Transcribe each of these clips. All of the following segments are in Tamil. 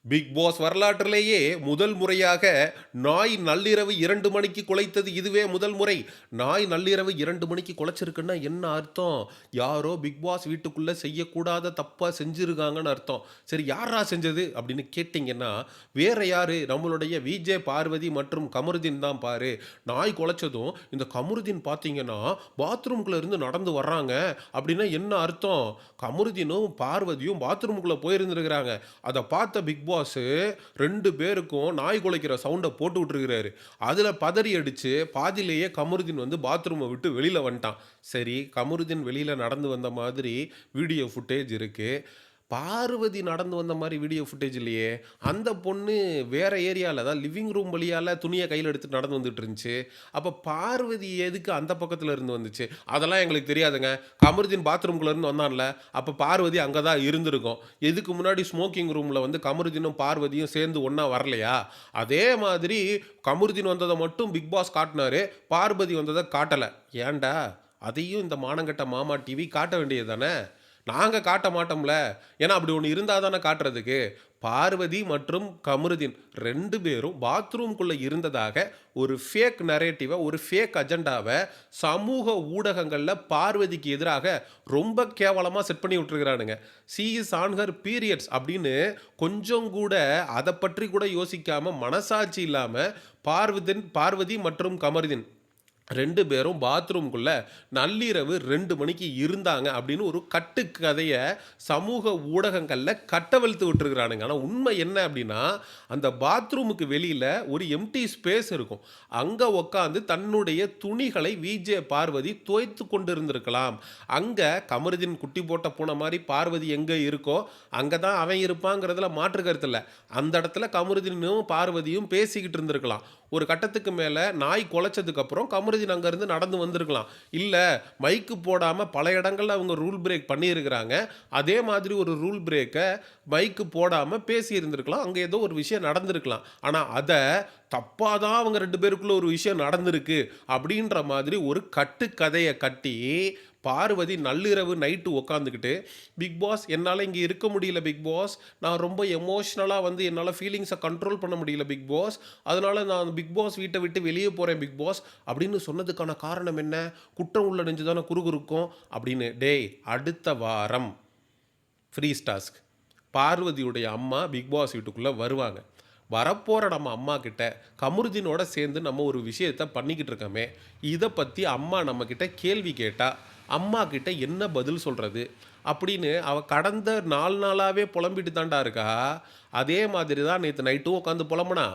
பிக் பாஸ் வரலாற்றிலேயே முதல் முறையாக நாய் நள்ளிரவு 2 மணிக்கு குலைத்தது இதுவே முதல் முறை. நாய் நள்ளிரவு 2 மணிக்கு குலைச்சிருக்குன்னா என்ன அர்த்தம்? யாரோ பிக் பாஸ் வீட்டுக்குள்ள செய்யக்கூடாத தப்ப செஞ்சிருக்காங்கன்னு அர்த்தம். சரி யார்ரா செஞ்சது? அப்படின்னு கேட்டீங்கன்னா, வேற யாரு? நம்மளுடைய விஜே பார்வதி மற்றும் கமருதீன் தான் பாரு. நாய் குலைச்சதும் இந்த கமருதீன் பார்த்தீங்கன்னா, பாத்ரூம்குள்ள இருந்து நடந்து வர்றாங்க. அப்படின்னா என்ன அர்த்தம்? கமருதீனும் பார்வதியும் பாத்ரூம்குள்ள போயிருந்திருக்கிறாங்க. அத பார்த்த பிக் பாஸு 2 பேருக்கும் நாய் குலைக்கிற சவுண்ட போட்டு விட்டுருக்கிறாரு. அதுல பதறி அடிச்சு பாதியிலேயே கமருதீன் வந்து பாத்ரூம விட்டு வெளியில வந்துட்டான். சரி, கமருதீன் வெளியில நடந்து வந்த மாதிரி வீடியோ ஃபுட்டேஜ் இருக்கு. பார்வதி நடந்து வந்த மாரி வீடியோ ஃபுட்டேஜ் இல்லையே! அந்த பொண்ணு வேற ஏரியால அதாவது லிவிங் ரூம் வழியால துணிய கையில எடுத்துட்டு நடந்து வந்துட்டு இருந்துச்சு. அப்ப பார்வதி எதுக்கு அந்த பக்கத்துல இருந்து வந்துச்சு? அதெல்லாம் எங்களுக்கு தெரியாதுங்க. கமருதீன் பாத்ரூம்குள்ள இருந்து வந்தான்ல, அப்ப பார்வதி அங்க தான் இருந்திருக்கும். இதுக்கு முன்னாடி ஸ்மோக்கிங் ரூம்ல வந்து கமருதீனும், பார்வதியும் சேர்ந்து ஒண்ணா வரலையா? அதே மாதிரி கமருதீன் வந்தத மட்டும் பிக் பாஸ் காட்டுனாரு. பார்வதி வந்தத காட்டல. ஏன்டா? அதையும் இந்த மானங்கெட்ட மாமா டிவி காட்ட வேண்டியது தானே! நாங்க காட்ட மாட்டோம்ல. ஏன்னா அப்படி ஒண்ணு இருந்தா தானே காட்டுறதுக்கு. பார்வதி மற்றும் கமருதீன் 2 பேரும் பாத்ரூம்குள்ள இருந்ததாக ஒரு ஃபேக் நரேட்டிவ, ஒரு ஃபேக் அஜெண்டாவ சமூக ஊடகங்கள்ல பார்வதிக்கு எதிராக ரொம்ப கேவலமா செட் பண்ணி விட்டுருக்கானுங்க. "She is on her periods" அப்படின்னு கொஞ்சம் கூட அத பற்றி கூட யோசிக்காம, மனசாட்சி இல்லாம பார்வதி மற்றும் கமருதீன் 2 பேரும் பாத்ரூம்குள்ள நள்ளிரவு 2 மணிக்கு இருந்தாங்க அப்படின்னு ஒரு கட்டுக்கதைய சமூக ஊடகங்கள்ல கட்டவிழ்த்து விட்டுருக்கானுங்க. ஆனா உண்மை என்ன அப்படின்னா, அந்த பாத்ரூமுக்கு வெளியில ஒரு எம்ப்டி ஸ்பேஸ் இருக்கும். அங்க உட்கார்ந்து தன்னுடைய துணிகளை விஜே பார்வதி துவைத்து கொண்டிருந்திருக்கலாம். அங்க கமருதீன் குட்டி போட்ட பூனை மாரி பார்வதி எங்க இருக்கோ, அங்க தான் அவன் இருப்பாங்கிறதுல மாற்று கருத்து இல்ல. அந்த இடத்துல கமருதீனும் பார்வதியும் பேசிக்கிட்டு இருந்திருக்கலாம். ஒரு கட்டத்துக்கு மேல நாய் குலைச்சதுக்கு அப்புறம் கமருதீன் அங்கருந்து நடந்து வந்திருக்கலாம். இல்ல, மைக்கு போடாம பல இடங்கள்ல அவங்க ரூல் பிரேக் பண்ணியிருக்கிறாங்க. அதே மாதிரி ஒரு ரூல் பிரேக்க மைக்கு போடாம பேசியிருந்திருக்கலாம். அங்க ஏதோ ஒரு விஷயம் நடந்திருக்கலாம். ஆனா அத தப்பா தான் அவங்க 2 பேருக்குள்ள ஒரு விஷயம் நடந்திருக்கு அப்படின்ற மாதிரி ஒரு கட்டுக்கதைய கட்டி, பார்வதி நள்ளிரவு நைட்டு உட்காந்துக்கிட்டு, "பிக் பாஸ் என்னால இங்க இருக்க முடியல பிக் பாஸ். நான் ரொம்ப எமோஷனலா வந்து என்னால ஃபீலிங்ஸ கண்ட்ரோல் பண்ண முடியல பிக் பாஸ். அதனால நான் பிக் பாஸ் வீட்ட விட்டு வெளிய போறேன் பிக் பாஸ்" அப்படின்னு சொன்னதுக்கான காரணம் என்ன? குற்றம் உள்ள நெஞ்சு தானே குறுகுறுக்கும் அப்படின்னு. டேய், அடுத்த வாரம் ஃப்ரீஸ் டாஸ்க். பார்வதியுடைய அம்மா பிக் பாஸ் வீட்டுக்குள்ள வருவாங்க. வரப்போற நம்ம அம்மா கிட்ட கமருதீனோட சேர்ந்து நம்ம ஒரு விஷயத்த பண்ணிக்கிட்டு இருக்கோமே, இத பத்தி அம்மா நம்மகிட்ட கேள்வி கேட்டா, அம்மா கிட்ட என்ன பதில் சொல்றது? அப்படின்னு அவ கடந்த 4 நாளாவே புலம்பிட்டு தான்டா இருக்கா. அதே மாதிரி தான் நேத்து நைட்டும் உட்காந்து புலம்புனா.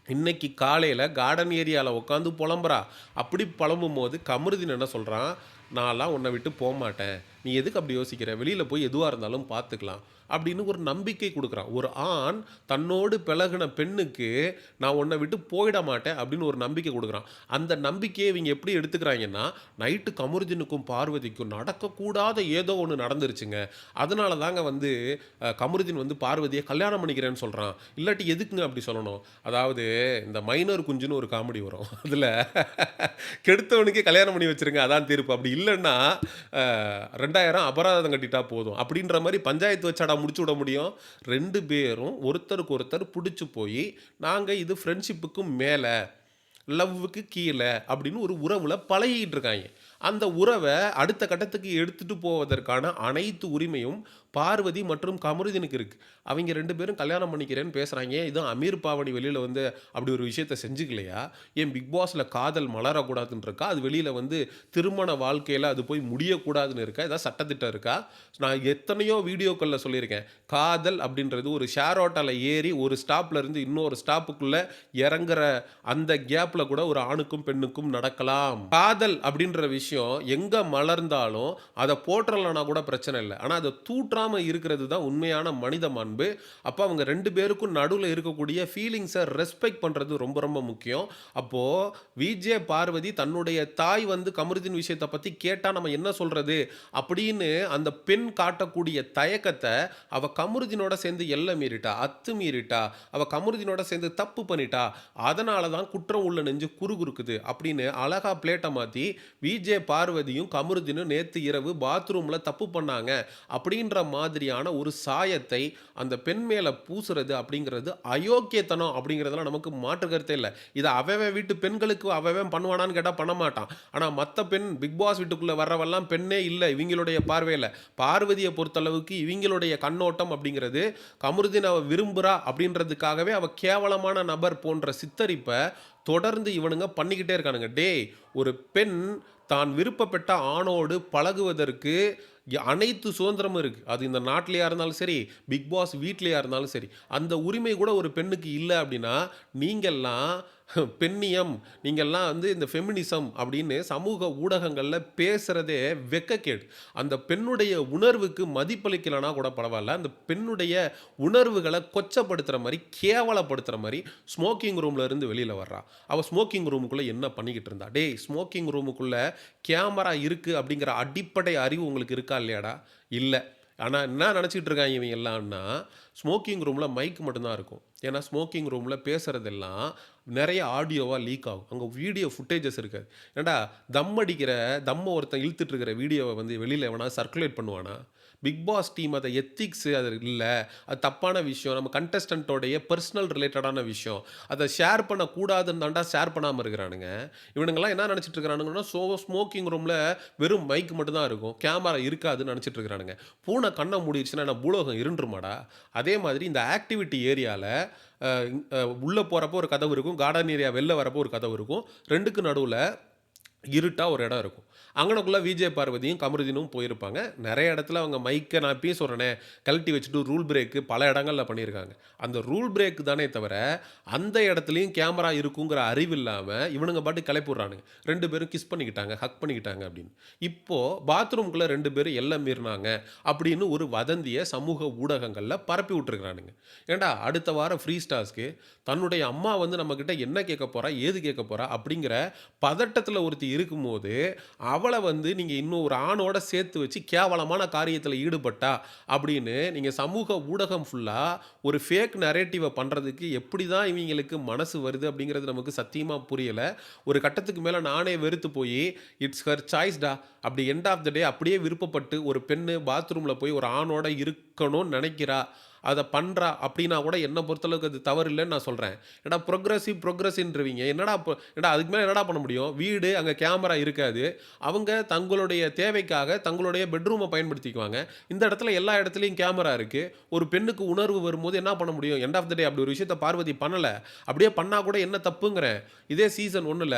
இன்னைக்கு காலையில கார்டன் ஏரியால உட்காந்து புலம்புறா. அப்படி புலம்பும்போது கமருதீன் என்ன சொல்றான், "நான்லாம் உன்ன விட்டு போமாட்டேன். நீ எதுக்கு அப்படி யோசிக்கிற? வெளியில போய் எதுவா இருந்தாலும் பார்த்துக்கலாம்." அப்படின்னு ஒரு நம்பிக்கை குடுக்குறான். ஒரு ஆண் தன்னோடு பழகுன பெண்ணுக்கு, "நான் உன்ன விட்டு போயிட மாட்டேன்." அப்படின்னு ஒரு நம்பிக்கை குடுக்குறான். அந்த நம்பிக்கைய இவங்க எப்படி எடுத்துக்கிறாங்கன்னா, நைட்டு கமருதீனுக்கும் பார்வதிக்கும் நடக்கக்கூடாத ஏதோ ஒண்ணு நடந்துருச்சுங்க. அதனால தாங்க வந்து கமருதீன் வந்து பார்வதிய கல்யாணம் பண்ணிக்கிறேன்னு சொல்றான். இல்லாட்டி எதுக்குங்க அப்படி சொல்லணும்? அதாவது இந்த மைனர் குஞ்சுன்னு ஒரு காமெடி வரும். அதுல கெடுத்தவனுக்கே கல்யாணம் பண்ணி வச்சுருங்க அதான் தீர்ப்பு. அப்படி இல்லன்னா 2000 அபராதம் கட்டிட்டா போதும். அப்படின்ற மாரி பஞ்சாயத்து வச்சாடா முடிச்சு விட முடியும்? 2 பேரும் ஒருத்தருக்கு ஒருத்தர் புடிச்சு போயி, நாங்க இது ஃப்ரெண்ட்ஷிப்புக்கு மேல, லவ்வுக்கு கீழ அப்படின்னு ஒரு உறவுல பழகிட்டு இருக்காய்ங்க. அந்த உறவ அடுத்த கட்டத்துக்கு எடுத்துட்டு போவதற்கான அனைத்து உரிமையும் பார்வதி மற்றும் கமருதீனுக்கு இருக்கு. அவைங்க 2 பேரும் கல்யாணம் பண்ணிக்கிறேன்னு பேசுறாய்ங்க. இதுவும் அமீர் பாவனி வெளியில வந்து அப்படி ஒரு விஷயத்த செஞ்சுக்கலையா? ஏன் பிக் பாஸ்ல காதல் மலரக்கூடாதுன்னு இருக்கா? அது வெளியில வந்து திருமண வாழ்க்கையில அது போய் முடியக்கூடாதுன்னு இருக்கா? ஏதாவது சட்டதிட்டம் இருக்கா? நான் எத்தனையோ வீடியோக்கள்ல சொல்லியிருக்கேன். காதல் அப்படின்றது ஒரு ஷேர் ஆட்டோல ஏறி ஒரு ஸ்டாப்ல இருந்து இன்னொரு ஸ்டாப்புக்குள்ள இறங்குற அந்த கேப்ல கூட ஒரு ஆணுக்கும், பெண்ணுக்கும் நடக்கலாம். காதல் அப்படின்ற விஷயம் எங்க மலர்ந்தாலும், அத போற்றலனா கூட பிரச்சனை இல்ல. ஆனா அத தூற்றாம இருக்கிறது தான் உண்மையான மனித மாண்பு. அப்ப அவங்க 2 பேருக்கும் நடுவுல இருக்கக்கூடிய ஃபீலிங்ஸ ரெஸ்பெக்ட் பண்றது ரொம்ப ரொம்ப முக்கியம். அப்போ விஜே பார்வதி தன்னுடைய தாய் வந்து கமருதீன் விஷயத்த பத்தி கேட்டா நம்ம என்ன சொல்றது? அப்படின்னு அந்த பெண் காட்டக்கூடிய தயக்கத்த அவ கமருதீனோட சேர்ந்து எல்லை மீறிட்டா, அத்துமீறிட்டா. அவ கமருதீனோட சேர்ந்து தப்பு பண்ணிட்டா. அதனால தான் குற்றம் உள்ள நெஞ்சு குறுகுறுக்குது அப்படின்னு அழகா பிளேட்ட மாத்தி விஜே பார்வதியும் கமருதீனும் நேத்து இரவு பாத்ரூம்ல தப்பு பண்ணாங்க அப்படின்ற மாதிரியான ஒரு சாயத்தை அந்த பெண் மேல பூசுறது அப்படிங்கிறது அயோக்கியத்தனம் அப்படிங்கிறதுல நமக்கு மாற்று கருத்தே இல்ல. இத அவன் வீட்டு பெண்களுக்கு அவன் பண்ணுவானான்னு கேட்டா பண்ண மாட்டான். ஆனா மத்த பெண் பிக் பாஸ் வீட்டுக்குள்ள வர்றவெல்லாம் பெண்ணே இல்ல இவங்களுடைய பார்வையில. பார்வதிய பொறுத்தளவுக்கு இவங்களுடைய கண்ணோட்டம் அப்படிங்கிறது கமருதீன் அவ விரும்புறா அப்படின்றதுக்காகவே அவ கேவலமான நபர் போன்ற சித்தரிப்ப தொடர்ந்து இவனுங்க பண்ணிக்கிட்டே இருக்கானுங்க. டேய்! ஒரு பெண் தான் விருப்பப்பட்ட ஆணோடு பழகுவதற்கு அனைத்து சுதந்திரமும் இருக்கு. அது இந்த நாட்டிலயா இருந்தாலும் சரி, பிக் பாஸ் வீட்லயா இருந்தாலும் சரி. அந்த உரிமை கூட ஒரு பெண்ணுக்கு இல்ல அப்டின்னா, நீங்கல்லாம் பெண்ணியம், நீங்கல்லாம் வந்து இந்த ஃபெமினிசம் அப்படின்னு சமூக ஊடகங்கள்ல பேசுறதே வெட்கக்கேடு. அந்த பெண்ணுடைய உணர்வுக்கு மதிப்பளிக்கலனா கூட பரவால்ல. அந்த பெண்ணுடைய உணர்வுகள கொச்சப்படுத்துற மாரி, கேவலப்படுத்துற மாரி ஸ்மோக்கிங் ரூம்ல இருந்து வெளில வர்றா. அவ ஸ்மோக்கிங் ரூமுக்குள்ள என்ன பண்ணிக்கிட்டு இருந்தா? டேய்! ஸ்மோக்கிங் ரூமுக்குள்ள கேமரா இருக்கு அப்படிங்கிற அடிப்படை அறிவு உங்களுக்கு இருக்கா இல்லையாடா? இல்ல. ஆனா என்ன நெனச்சுக்கிட்டு இருக்காய்ங்க இவங்க எல்லாம்ன்னா, ஸ்மோக்கிங் ரூம்ல மைக் மட்டும் தான் இருக்கும். ஏன்னா ஸ்மோக்கிங் ரூம்ல பேசுறதெல்லாம் நெறைய ஆடியோவா லீக் ஆகும். அங்க வீடியோ ஃபுட்டேஜஸ் இருக்காது. ஏன்டா தம்ம ஒருத்தன் இழுத்துட்டு இருக்கிற வீடியோவ வந்து வெளில எவனாவது சர்க்குலேட் பண்ணுவானா? பிக் பாஸ் டீம் அத எத்திக்ஸ் அது இல்ல. அது தப்பான விஷயம். நம்ம கண்டஸ்டன்ட்டோடைய பெர்சனல் ரிலேட்டடான விஷயம். அத ஷேர் பண்ணக்கூடாதுன்னு தான்டா ஷேர் பண்ணாம இருக்கிறானுங்க. இவனுங்கலாம் என்ன நெனச்சுட்டு இருக்கிறானுங்கன்னா, ஸ்மோக்கிங் ரூம்ல வெறும் மைக் மட்டும் தான் இருக்கும். கேமரா இருக்காதுன்னு நெனச்சுட்டு இருக்கிறானுங்க. பூனை கண்ண மூடிருச்சுன்னா என்ன பூலோகம் இருண்டுருமாடா? அதே மாதிரி இந்த ஆக்டிவிட்டி ஏரியால அ உள்ள போறப்போ ஒரு கதவு இருக்கும். கார்டன் ஏரியா வெளில வரப்போ ஒரு கதவு இருக்கும். 2க்கு நடுவுல இருட்டா ஒரு இடம் இருக்கும். அங்கனக்குள்ள விஜய் பார்வதியும், கமருதீனும் போயிருப்பாங்க. நெறைய இடத்துல அவங்க மைக்க நான் இப்பயே சொல்றேனே, கழட்டி வச்சுட்டு ரூல் பிரேக் பல இடங்கள்ல பண்ணியிருக்காங்க. அந்த ரூல் பிரேக் தானே தவிர, அந்த இடத்துலயும் கேமரா இருக்குங்கிற அறிவு இல்லாம, இவனுங்க பாட்டுக்கு கிளப்பி விடுறானுங்க. 2 பேரும் கிஸ் பண்ணிக்கிட்டாங்க, ஹக் பண்ணிக்கிட்டாங்க அப்படின்னு. இப்போ பாத்ரூம்குள்ள 2 பேரும் எல்லை மீறினாங்க அப்படின்னு ஒரு வதந்திய சமூக ஊடகங்கள்ல பரப்பி விட்டுருக்கானுங்க. ஏன்டா அடுத்த வாரம் ஃப்ரீ ஸ்டார்ஸ்க்கு தன்னுடைய அம்மா வந்து நம்மகிட்ட என்ன கேட்க போறா? ஏது கேட்க போறா? அப்படிங்கிற பதட்டத்துல ஒருத்தி இருக்கும்போது, அவள வந்து நீங்க இன்னும் ஒரு ஆணோட சேர்த்து வச்சு கேவலமான காரியத்துல ஈடுபட்டா அப்படின்னு நீங்க சமூக ஊடகம் ஃபுல்லா ஒரு ஃபேக் நரேட்டிவ பண்றதுக்கு எப்படி தான் இவங்களுக்கு மனசு வருது அப்படிங்கிறது நமக்கு சத்தியமா புரியல. ஒரு கட்டத்துக்கு மேல நானே வெறுத்து போயி, இட்ஸ் ஹர் சாய்ஸ் டா. அப்படி எண்ட் ஆஃப் த டே அப்படியே விருப்பப்பட்டு ஒரு பெண்ணு பாத்ரூம்ல போய் ஒரு ஆணோட இருக்கணும்னு நெனைக்கிறா. அத பண்றா அப்படின்னா கூட என்ன பொறுத்தளவுக்கு அது தவறு இல்லன்னு நான் சொல்றேன். ஏன்டா புரோகிரசிவ்ன்றீங்க. ஏன்டா அதுக்கு மேல என்னடா பண்ண முடியும்? வீடு அங்க கேமரா இருக்காது. அவங்க தங்களுடைய தேவைக்காக தங்களுடைய பெட்ரூம பயன்படுத்திக்குவாங்க. இந்த இடத்துல எல்லா இடத்துலயும் கேமரா இருக்கு. ஒரு பெண்ணுக்கு உணர்வு வரும்போது என்ன பண்ண முடியும்? எண்ட் ஆஃப் த டே அப்படி ஒரு விஷயத்த பார்வதி பண்ணல. அப்படியே பண்ணா கூட என்ன தப்புங்கிறேன். இதே சீசன் 1ல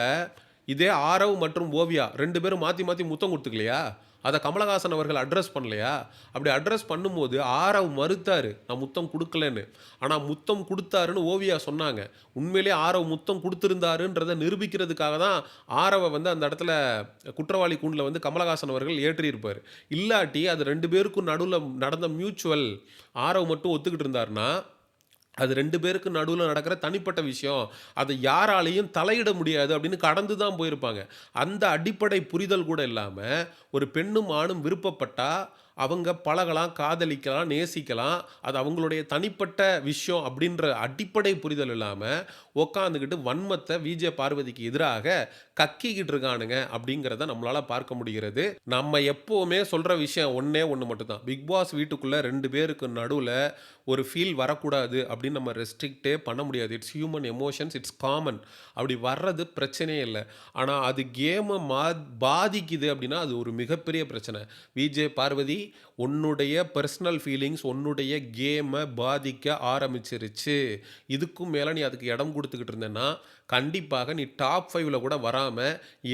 இதே ஆரவ் மற்றும் ஓவியா 2 பேரும் மாத்தி மாத்தி முத்தம் குடுத்துக்கலையா? அத கமலஹாசன் அவர்கள் அட்ரஸ் பண்ணலையா? அப்படி அட்ரஸ் பண்ணும்போது ஆரவ் மறுத்தாரு. நான் முத்தம் குடுக்கலன்னு. ஆனா முத்தம் குடுத்தாருன்னு ஓவியா சொன்னாங்க. உண்மையிலேயே ஆரவ் முத்தம் குடுத்திருந்தாருன்றத நிரூபிக்கிறதுக்காக தான் ஆரவ வந்து அந்த இடத்துல குற்றவாளி கூண்டுல வந்து கமலஹாசன் அவர்கள் ஏற்றியிருப்பாரு. இல்லாட்டி அது 2 பேருக்கும் நடுவுல நடந்த மியூச்சுவல் ஆரவ் மட்டும் ஒத்துக்கிட்டு இருந்தாருன்னா, அது 2 பேருக்கு நடுவுல நடக்கிற தனிப்பட்ட விஷயம். அத யாராலயும் தலையிட முடியாது அப்படின்னு கடந்து தான் போயிருப்பாங்க. அந்த அடிப்படை புரிதல் கூட இல்லாம, ஒரு பெண்ணும் ஆணும் விருப்பப்பட்டா, அவங்க பழகலாம், காதலிக்கலாம், நேசிக்கலாம். அது அவங்களுடைய தனிப்பட்ட விஷயம் அப்படின்ற அடிப்படை புரிதல் இல்லாம, உட்காந்துக்கிட்டு வன்மத்த விஜே பார்வதிக்கு எதிராக கக்கிக்கிட்டு இருக்கானுங்க அப்படிங்கிறத நம்மளால பார்க்க முடிகிறது. நம்ம எப்பவுமே சொல்ற விஷயம் ஒண்ணே ஒண்ணு மட்டும் தான். பிக் பாஸ் வீட்டுக்குள்ள 2 பேருக்கு நடுவுல ஒரு ஃபீல் வரக்கூடாது அப்படின்னு நம்ம ரெஸ்ட்ரிக்ட்டே பண்ண முடியாது. It's human emotions, it's common. அப்படி வர்றது பிரச்சனையே இல்ல. ஆனா அது கேம பாதிக்குது அப்படின்னா, அது ஒரு மிகப்பெரிய பிரச்சனை. விஜே பார்வதி, உன்னுடைய பெர்சனல் ஃபீலிங்ஸ் உன்னுடைய கேம பாதிக்க ஆரம்பிச்சிருச்சு. இதுக்கும் மேல நீ அதுக்கு இடம் குடுத்துக்கிட்டு இருந்தேன்னா, கண்டிப்பாக நீ டாப் 5ல கூட வராம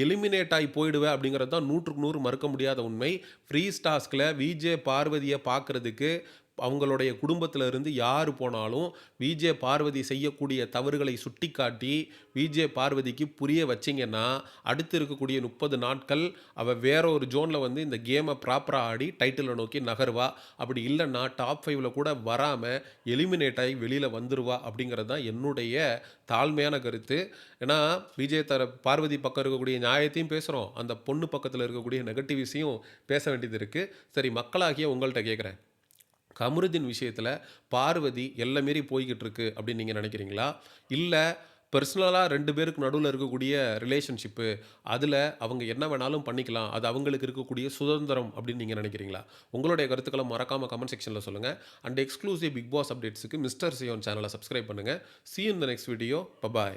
எலிமினேட் ஆயி போயிடுவ அப்படிங்கிறது தான் 100க்கு 100 மறுக்க முடியாத உண்மை. ஃப்ரீ டாஸ்க்ல விஜே பார்வதிய பார்க்கறதுக்கு அவங்களுடைய குடும்பத்தில இருந்து யாரு போனாலும், விஜே பார்வதி செய்யக்கூடிய தவறுகளை சுட்டிக்காட்டி, விஜே பார்வதிக்கு புரிய வச்சீங்கன்னா, அடுத்து இருக்கக்கூடிய 30 நாட்கள் அவ வேற ஒரு ஜோன்ல வந்து இந்த கேம ப்ராப்பரா ஆடி டைட்டில நோக்கி நகருவா. அப்படி இல்லன்னா டாப் 5ல கூட வராம எலிமினேட் ஆயி வெளியில வந்துருவா அப்படிங்கிறது தான் என்னுடைய தாழ்மையான கருத்து. ஏன்னா, பார்வதி பக்கம் இருக்கக்கூடிய நியாயத்தையும் பேசுறோம். அந்த பொண்ணு பக்கத்தில இருக்கக்கூடிய நெகட்டிவ்ஸையும் பேச வேண்டியது இருக்கு. சரி மக்களாகிய உங்கள்ட்ட கேட்கிறேன். கமருதீன் விஷயத்துல பார்வதி எல்லை மீறி போய்க்கிட்டு இருக்கு அப்படின்னு நீங்க நினைக்கிறீங்களா? இல்ல பெர்சனலா 2 பேருக்கு நடுவுல இருக்கக்கூடிய ரிலேஷன்ஷிப்பு, அதுல அவங்க என்ன வேணாலும் பண்ணிக்கலாம். அது அவங்களுக்கு இருக்கக்கூடிய சுதந்திரம் அப்படின்னு நீங்க நினைக்கிறீங்களா? உங்களுடைய கருத்துக்கள மறக்காம கமெண்ட் செக்ஷன்ல சொல்லுங்க. அண்ட் எக்ஸ்க்ளூசிவ் பிக் பாஸ் அப்டேட்ஸ்க்கு மிஸ்டர் சியோன் சேனல சப்ஸ்கிரைப் பண்ணுங்க. See you in the next video. Bye bye.